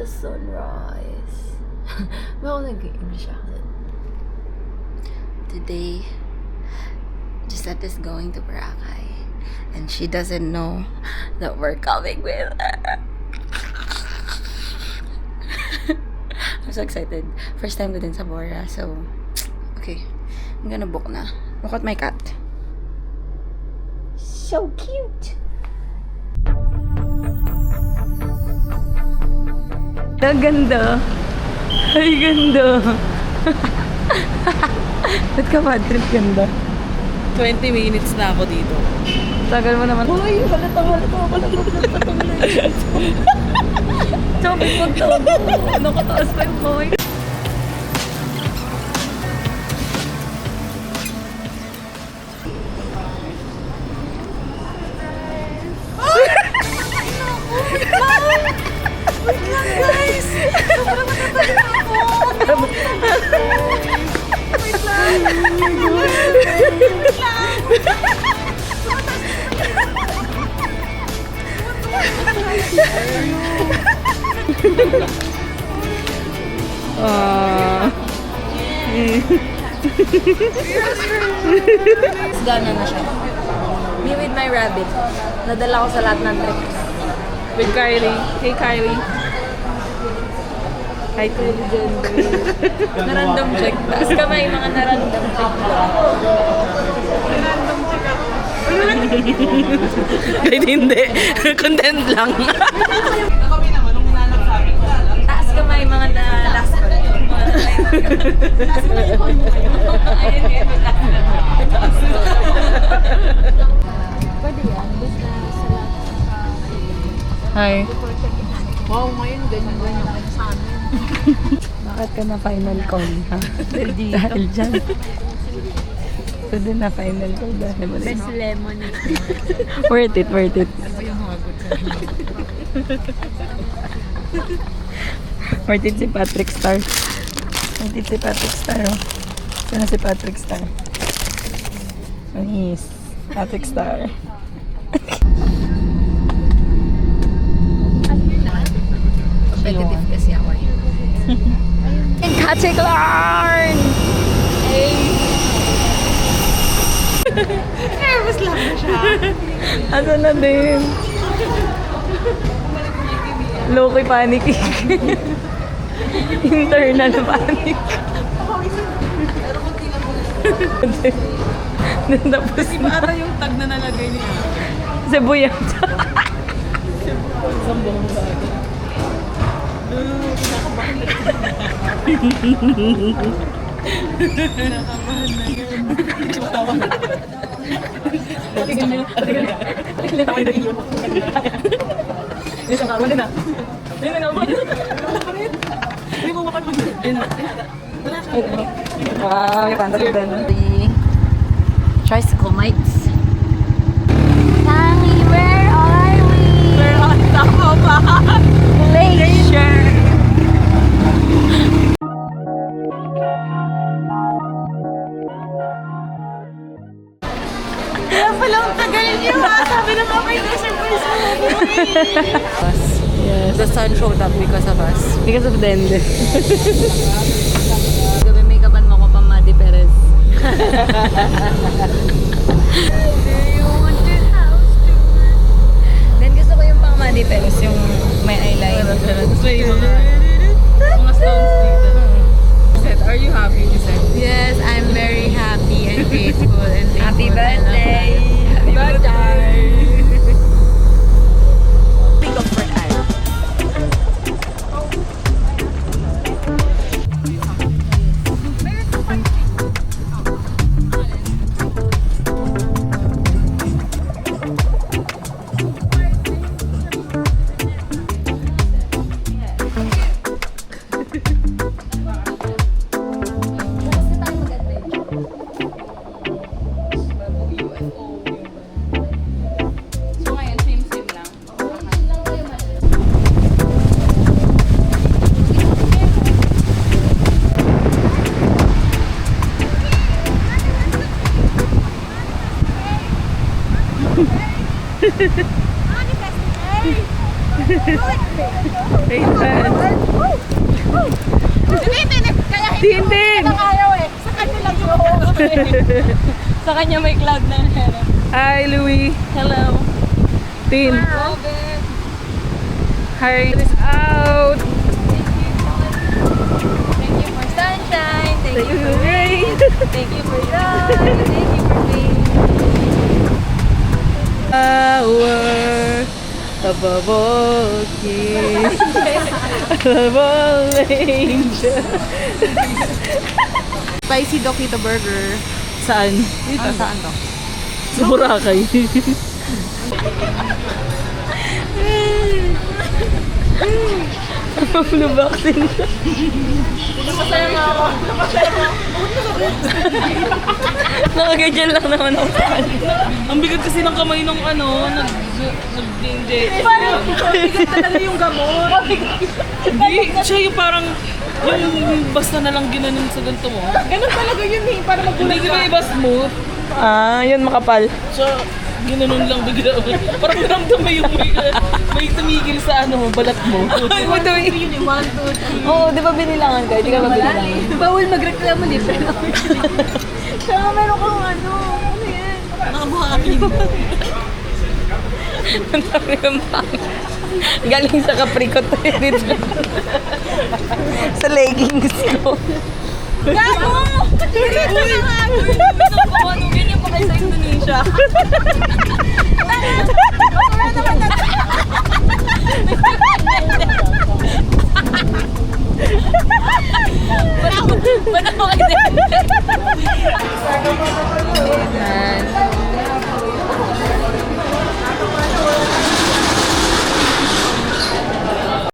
the sunrise. May ako nag-English accent. Today, Gisette is going to Boracay. And she doesn't know that we're coming with her. I'm so excited. First time ko din sa Bora. So, okay. I'm gonna book na. Look at my cat. So cute! Ang ganda. Ay, ganda. Ba't ka bad trip ganda? 20 minutes na ako dito. Tagal mo naman. Uy, halata. Sabi ko to. Nakataas pa yung boy. Guys! Sobrang matatagal ako! Wait lang! Gana na siya. Me with my rabbit. Nadala ko sa lahat ng trips. With Kylie. Hey, Kylie. Hi, Kylie. Na-random check. Taas kamay, mga na-random check. Random check ako. Kahit hindi. Content lang. Kami naman, nung hinanap sa akin, wala lang. Taas kamay, mga na-last call. Last call. Ayun, ngayon, may last call. Pwede yan. Basta sa lahat. Hi. Wow, ngayon ganyan sa amin. Bakit ka na final call, ha? Dahil dyan. Ito din na final call dahil mo Best lemonade. Worth it, worth it. Worth it si Patrick Star. Worth it si Patrick Star, oh. Sino si Patrick Star? Nice. Patrick Star. Competitive kasi ako eh. And Patrick Larn! Nervous lang na siya. Ano na din? Low-key panic. Internal panic. Tapos Di ba ata yung tag na nalagay niya? Cebuyan. Sambong mo sa akin. Tricycle mates. Tangy, where are we? We're on top of a Glacier. Kaya palang tagal niyo ha. Sabi na mga kayo surprise mo. Yes. The sun showed up because of us. Because of Dende. Gabi make-upan mo ko pa Madi Perez. Then gusto ko yung pang Madi Perez, yung may eyeliner. Tapos may mga stones dito. Said, are you happy? He said, Yes, I'm very happy and grateful and Happy thankful. birthday! Happy birthday! Ayan. Tintin! Sa kanya may cloud na. Hi, Louie. Hello. Tin. Hi. It is out. Thank you for sunshine. Thank you for Rain. Thank you for sun. Thank you for rain. Flower above all kings, above all angels. Spicy Dokito Burger. Saan? Dito. Saan to? Sa Boracay. Full vaccine. Nakaganyan lang naman ako. Ang bigat kasi ng kamay nung nag-inject. Bigat talaga yung gamot. Hindi, siya yung parang, yung basta na lang ginanon sa ganito mo. Ganun talaga yun eh, para Hindi ka ba iba smooth? Yun makapal. So, ginanon lang bigla. Parang naramdam mo yung may tumigil sa balat mo. Ay, mo daw yun. 1, 2, 3. Oo, di ba binilangan ka? Di ka ba binilangan? Bawal magreklamo din. Kaya meron kang ano yan? Nakabuhakin. Ang dami ng pang. Galing sa kaprikot dito. Sa leggings ko. Gago! Dito na nga! Ganyan pa kayo sa Indonesia. Wala naman na. Ba't ako kayo